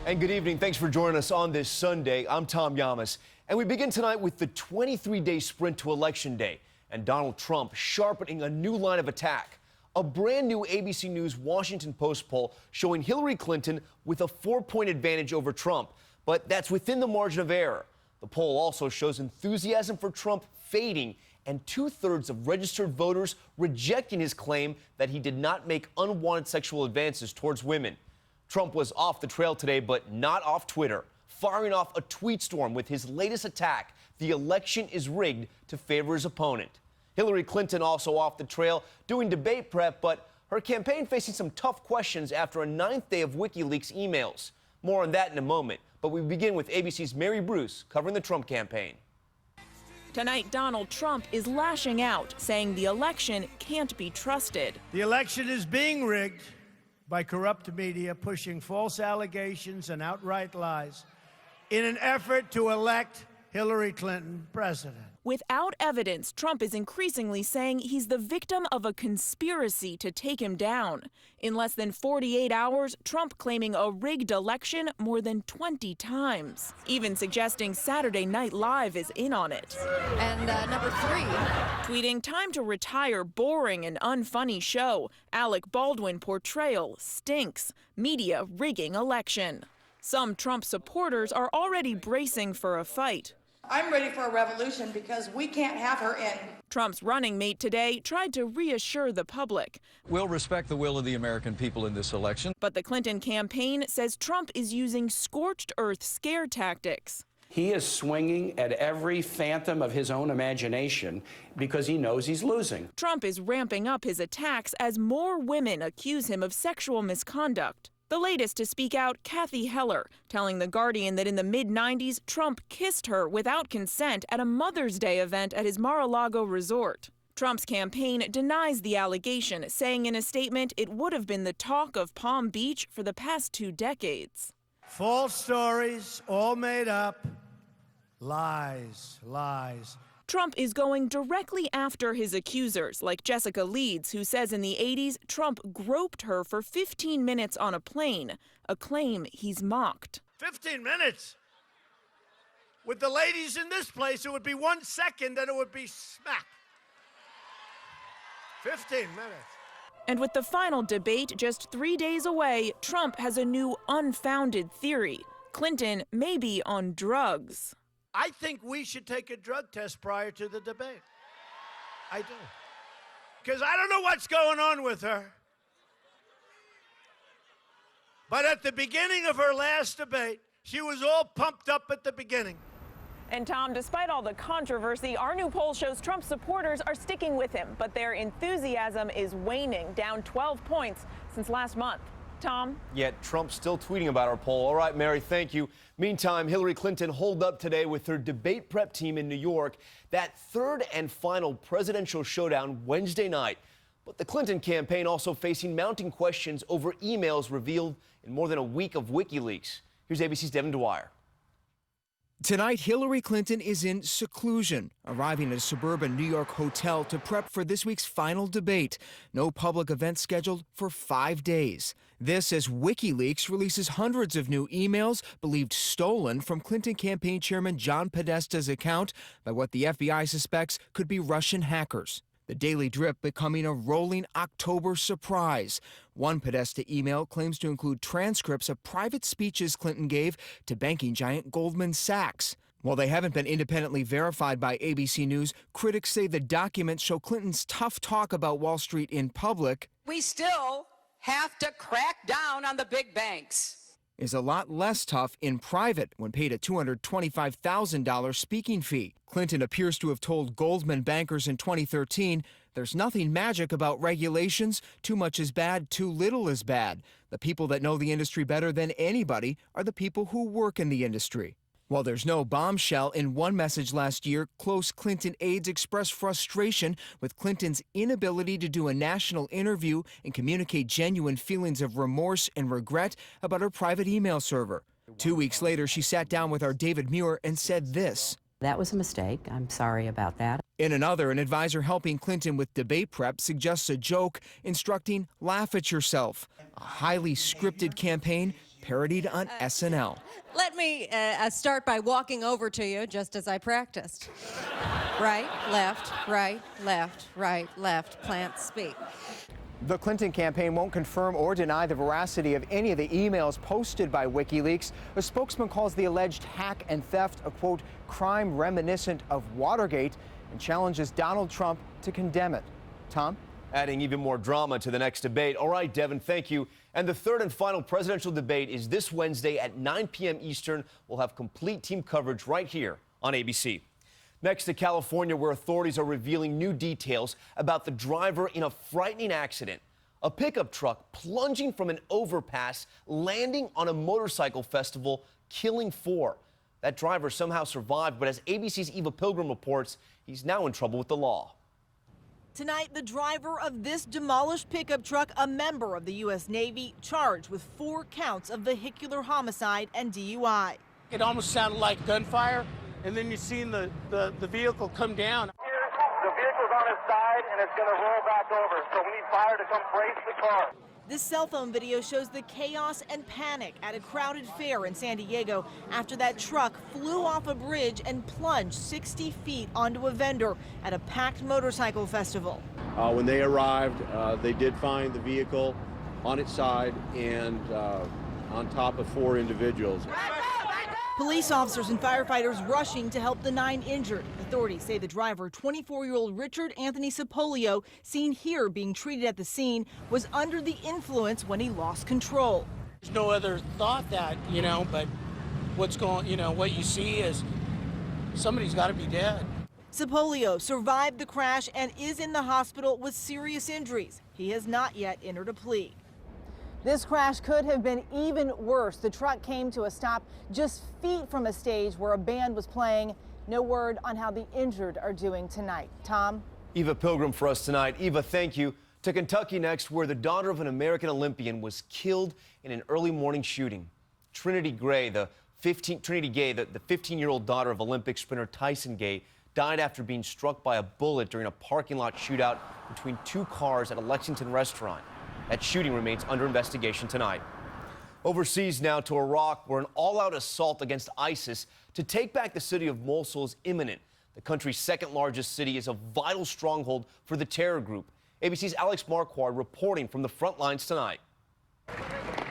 And good evening. Thanks for joining us on this Sunday. I'm Tom Yamas. And we begin tonight with the 23-day sprint to Election Day and Donald Trump sharpening a new line of attack. A brand new ABC News Washington Post poll showing Hillary Clinton with a 4-point advantage over Trump. But that's within the margin of error. The poll also shows enthusiasm for Trump fading and 2/3 of registered voters rejecting his claim that he did not make unwanted sexual advances towards women. Trump was off the trail today, but not off Twitter, firing off a tweet storm with his latest attack: the election is rigged to favor his opponent. Hillary Clinton also off the trail doing debate prep, but her campaign facing some tough questions after a 9th day of WikiLeaks emails. More on that in a moment, but we begin with ABC's Mary Bruce covering the Trump campaign. Tonight, Donald Trump is lashing out, saying the election can't be trusted. The election is being rigged by corrupt media pushing false allegations and outright lies in an effort to elect Hillary Clinton president. Without evidence, Trump is increasingly saying he's the victim of a conspiracy to take him down. In less than 48 hours, Trump claiming a rigged election more than 20 times, even suggesting Saturday Night Live is in on it. And number 3. Tweeting, "Time to retire boring and unfunny show. Alec Baldwin portrayal stinks. Media rigging election." Some Trump supporters are already bracing for a fight. I'm ready for a revolution because we can't have her in. Trump's running mate today tried to reassure the public. We'll respect the will of the American people in this election. But the Clinton campaign says Trump is using scorched earth scare tactics. He is swinging at every phantom of his own imagination because he knows he's losing. Trump is ramping up his attacks as more women accuse him of sexual misconduct. The latest to speak out, Kathy Heller, telling The Guardian that in the mid-90s, Trump kissed her without consent at a Mother's Day event at his Mar-a-Lago resort. Trump's campaign denies the allegation, saying in a statement it would have been the talk of Palm Beach for the past 2 decades. False stories, all made up. Lies, lies. Trump is going directly after his accusers, like Jessica Leeds, who says in the 80s Trump groped her for 15 minutes on a plane, a claim he's mocked. 15 minutes? With the ladies in this place, it would be 1 second and it would be smack. 15 minutes. And with the final debate just 3 days away, Trump has a new unfounded theory. Clinton may be on drugs. I think we should take a drug test prior to the debate. I do. Because I don't know what's going on with her. But at the beginning of her last debate, she was all pumped up at the beginning. And Tom, despite all the controversy, our new poll shows Trump supporters are sticking with him, but their enthusiasm is waning, down 12 points since last month. Tom? Yet Trump's still tweeting about our poll. All right, Mary, thank you. Meantime, Hillary Clinton holed up today with her debate prep team in New York. That third and final presidential showdown Wednesday night. But the Clinton campaign also facing mounting questions over emails revealed in more than a week of WikiLeaks. Here's ABC's Devin Dwyer. Tonight, Hillary Clinton is in seclusion, arriving at a suburban New York hotel to prep for this week's final debate. No public event scheduled for 5 days. This as WikiLeaks releases hundreds of new emails believed stolen from Clinton campaign chairman John Podesta's account by what the FBI suspects could be Russian hackers. The Daily Drip becoming a rolling October surprise. One Podesta email claims to include transcripts of private speeches Clinton gave to banking giant Goldman Sachs. While they haven't been independently verified by ABC News, critics say the documents show Clinton's tough talk about Wall Street in public. We still have to crack down on the big banks. Is a lot less tough in private when paid a $225,000 speaking fee. Clinton appears to have told Goldman bankers in 2013, there's nothing magic about regulations. Too much is bad, too little is bad. The people that know the industry better than anybody are the people who work in the industry. While there's no bombshell, in one message last year, close Clinton aides expressed frustration with Clinton's inability to do a national interview and communicate genuine feelings of remorse and regret about her private email server. 2 weeks later, she sat down with our David Muir and said this. That was a mistake. I'm sorry about that. In another, an advisor helping Clinton with debate prep suggests a joke, instructing, laugh at yourself. A highly scripted campaign parodied on SNL. Let me start by walking over to you just as I practiced. Right, left, right, left, right, left, plant, speak. The Clinton campaign won't confirm or deny the veracity of any of the emails posted by WikiLeaks. A spokesman calls the alleged hack and theft a, quote, crime reminiscent of Watergate and challenges Donald Trump to condemn it. Tom? Adding even more drama to the next debate. All right, Devin, thank you. And the third and final presidential debate is this Wednesday at 9 p.m. Eastern. We'll have complete team coverage right here on ABC. Next to California, where authorities are revealing new details about the driver in a frightening accident. A pickup truck plunging from an overpass, landing on a motorcycle festival, killing 4. That driver somehow survived, but as ABC's Eva Pilgrim reports, he's now in trouble with the law. Tonight, the driver of this demolished pickup truck, a member of the U.S. Navy, charged with 4 counts of vehicular homicide and DUI. It almost sounded like gunfire, and then you seen the vehicle come down. The vehicle's on its side, and it's going to roll back over, so we need fire to come brace the car. This cell phone video shows the chaos and panic at a crowded fair in San Diego after that truck flew off a bridge and plunged 60 feet onto a vendor at a packed motorcycle festival. When they arrived, they did find the vehicle on its side and on top of 4 individuals. Police officers and firefighters rushing to help the 9 injured. Authorities say the driver, 24-year-old Richard Anthony Cipollio, seen here being treated at the scene, was under the influence when he lost control. There's no other thought that, but what you see is somebody's got to be dead. Cipollio survived the crash and is in the hospital with serious injuries. He has not yet entered a plea. This crash could have been even worse. The truck came to a stop just feet from a stage where a band was playing. No word on how the injured are doing tonight. Tom? Eva Pilgrim for us tonight. Eva, thank you. To Kentucky next, where the daughter of an American Olympian was killed in an early morning shooting. Trinity Gay, the 15-year-old daughter of Olympic sprinter Tyson Gay, died after being struck by a bullet during a parking lot shootout between 2 cars at a Lexington restaurant. That shooting remains under investigation tonight. Overseas now to Iraq, where an all-out assault against ISIS to take back the city of Mosul is imminent. The country's second-largest city is a vital stronghold for the terror group. ABC's Alex Marquardt reporting from the front lines tonight.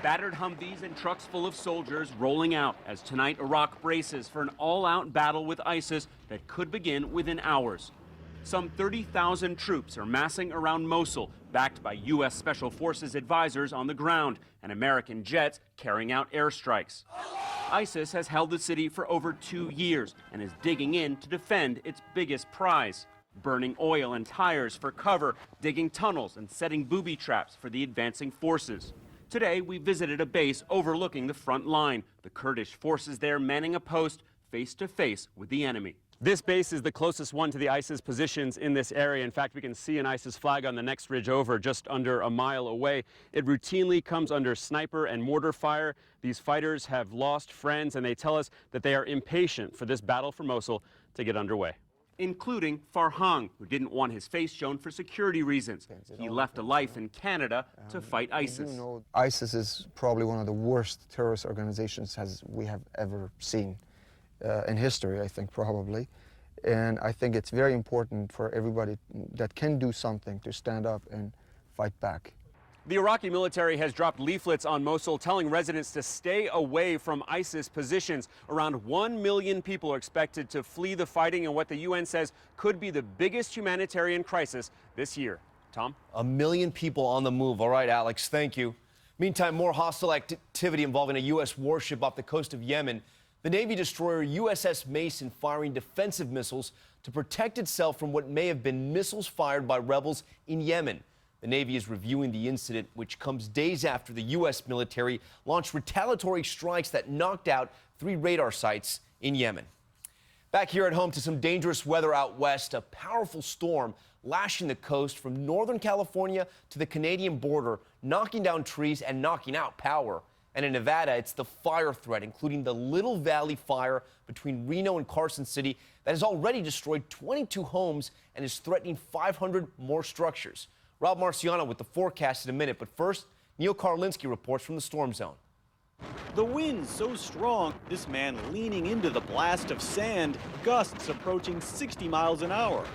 Battered Humvees and trucks full of soldiers rolling out as tonight Iraq braces for an all-out battle with ISIS that could begin within hours. Some 30,000 troops are massing around Mosul, backed by U.S. Special Forces advisors on the ground and American jets carrying out airstrikes. ISIS has held the city for over 2 years and is digging in to defend its biggest prize, burning oil and tires for cover, digging tunnels and setting booby traps for the advancing forces. Today, we visited a base overlooking the front line, the Kurdish forces there manning a post face to face with the enemy. This base is the closest one to the ISIS positions in this area. In fact, we can see an ISIS flag on the next ridge over, just under a mile away. It routinely comes under sniper and mortar fire. These fighters have lost friends, and they tell us that they are impatient for this battle for Mosul to get underway. Including Farhang, who didn't want his face shown for security reasons. He left a life in Canada to fight ISIS. ISIS is probably one of the worst terrorist organizations we have ever seen. In history, I think, probably. And I think it's very important for everybody that can do something to stand up and fight back. The Iraqi military has dropped leaflets on Mosul telling residents to stay away from ISIS positions. Around 1 million people are expected to flee the fighting in what the UN says could be the biggest humanitarian crisis this year. Tom? 1 million people on the move. All right, Alex, thank you. Meantime, more hostile activity involving a U.S. warship off the coast of Yemen. The Navy destroyer USS Mason firing defensive missiles to protect itself from what may have been missiles fired by rebels in Yemen. The Navy is reviewing the incident, which comes days after the U.S. military launched retaliatory strikes that knocked out 3 radar sites in Yemen. Back here at home to some dangerous weather out west, a powerful storm lashing the coast from Northern California to the Canadian border, knocking down trees and knocking out power. And in Nevada, it's the fire threat, including the Little Valley fire between Reno and Carson City that has already destroyed 22 homes and is threatening 500 more structures. Rob Marciano with the forecast in a minute, but first, Neil Karlinski reports from the storm zone. The wind so strong, this man leaning into the blast of sand, gusts approaching 60 miles an hour.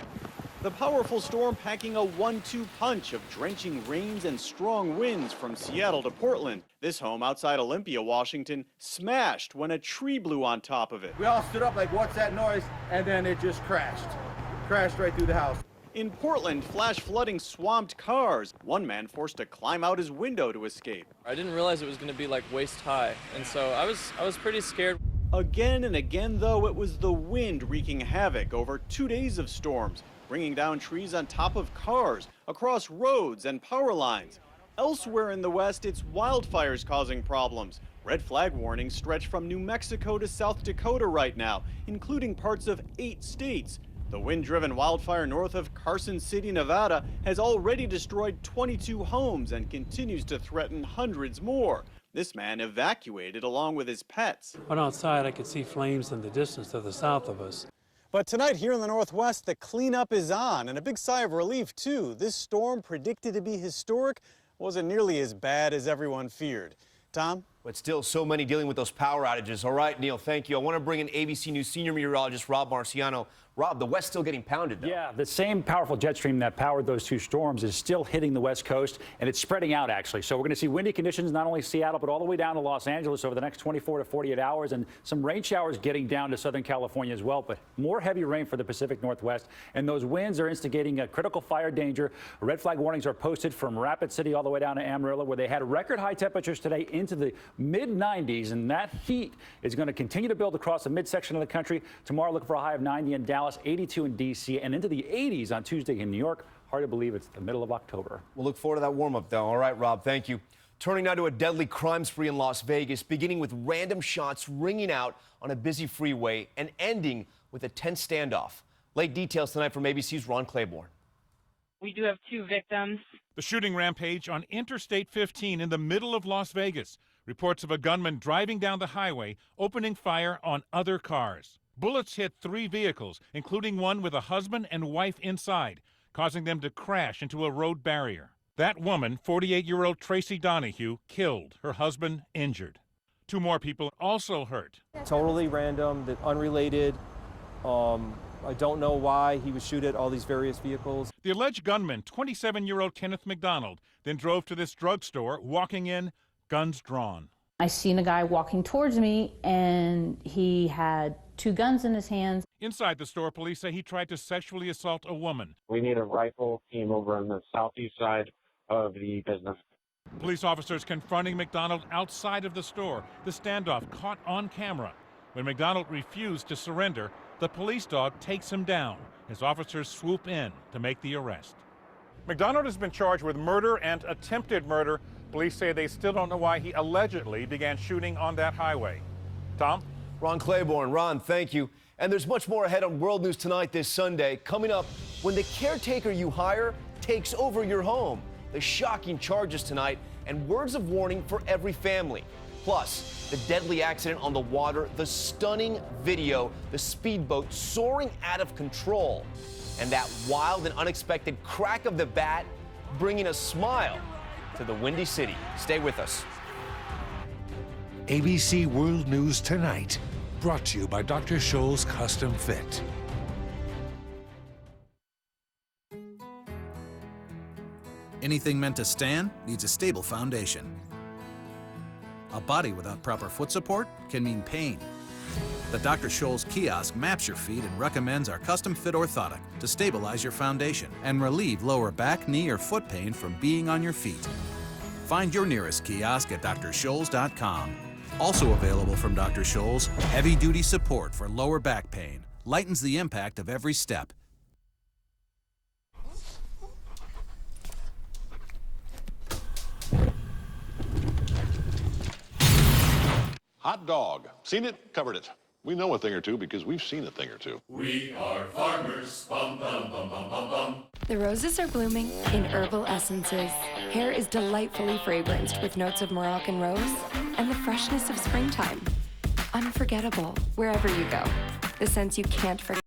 The powerful storm packing a 1-2 punch of drenching rains and strong winds from Seattle to Portland. This home outside Olympia, Washington, smashed when a tree blew on top of it. We all stood up like, what's that noise? And then it just crashed. Crashed right through the house. In Portland, flash flooding swamped cars. One man forced to climb out his window to escape. I didn't realize it was going to be like waist high, and so I was pretty scared. Again and again, though, it was the wind wreaking havoc over 2 days of storms, bringing down trees on top of cars, across roads and power lines. Elsewhere in the West, it's wildfires causing problems. Red flag warnings stretch from New Mexico to South Dakota right now, including parts of 8 states. The wind-driven wildfire north of Carson City, Nevada, has already destroyed 22 homes and continues to threaten hundreds more. This man evacuated along with his pets. Went outside, I could see flames in the distance to the south of us. But tonight here in the Northwest, the cleanup is on, and a big sigh of relief, too. This storm, predicted to be historic, wasn't nearly as bad as everyone feared. Tom? But still, so many dealing with those power outages. All right, Neil, thank you. I want to bring in ABC News senior meteorologist Rob Marciano. Rob, the West still getting pounded, though. Yeah, the same powerful jet stream that powered those 2 storms is still hitting the West Coast, and it's spreading out, actually. So we're going to see windy conditions, not only Seattle, but all the way down to Los Angeles over the next 24 to 48 hours, and some rain showers getting down to Southern California as well, but more heavy rain for the Pacific Northwest. And those winds are instigating a critical fire danger. Red flag warnings are posted from Rapid City all the way down to Amarillo, where they had record high temperatures today into the mid-90s, and that heat is going to continue to build across the midsection of the country. Tomorrow, looking for a high of 90 in Dallas, 82 in D.C., and into the 80s on Tuesday in New York. Hard to believe it's the middle of October. We'll look forward to that warm-up, though. All right, Rob, thank you. Turning now to a deadly crime spree in Las Vegas, beginning with random shots ringing out on a busy freeway and ending with a tense standoff. Late details tonight from ABC's Ron Claiborne. We do have 2 victims. The shooting rampage on Interstate 15 in the middle of Las Vegas. Reports of a gunman driving down the highway, opening fire on other cars. Bullets hit 3 vehicles, including one with a husband and wife inside, causing them to crash into a road barrier. That woman, 48-year-old Tracy Donahue, killed. Her husband injured. 2 more people also hurt. Totally random, unrelated. I don't know why he would shoot at all these various vehicles. The alleged gunman, 27-year-old Kenneth McDonald, then drove to this drugstore, walking in, guns drawn. I seen a guy walking towards me, and he had 2 guns in his hands. Inside the store, police say he tried to sexually assault a woman. We need a rifle team over on the southeast side of the business. Police officers confronting McDonald outside of the store. The standoff caught on camera. When McDonald refused to surrender, the police dog takes him down as officers swoop in to make the arrest. McDonald has been charged with murder and attempted murder. Police say they still don't know why he allegedly began shooting on that highway. Tom? Ron Claiborne. Ron, thank you. And there's much more ahead on World News Tonight this Sunday. Coming up, when the caretaker you hire takes over your home. The shocking charges tonight and words of warning for every family. Plus, the deadly accident on the water, the stunning video, the speedboat soaring out of control, and that wild and unexpected crack of the bat bringing a smile to the Windy City. Stay with us. ABC World News Tonight, brought to you by Dr. Scholl's Custom Fit. Anything meant to stand needs a stable foundation. A body without proper foot support can mean pain. The Dr. Scholl's kiosk maps your feet and recommends our custom fit orthotic to stabilize your foundation and relieve lower back, knee, or foot pain from being on your feet. Find your nearest kiosk at drscholls.com. Also available from Dr. Scholl's, heavy-duty support for lower back pain. Lightens the impact of every step. Hot dog. Seen it, covered it. We know a thing or two because we've seen a thing or two. We are farmers. Bum, bum, bum, bum, bum, bum. The roses are blooming in herbal essences. Hair is delightfully fragranced with notes of Moroccan rose and the freshness of springtime. Unforgettable wherever you go. The scents you can't forget.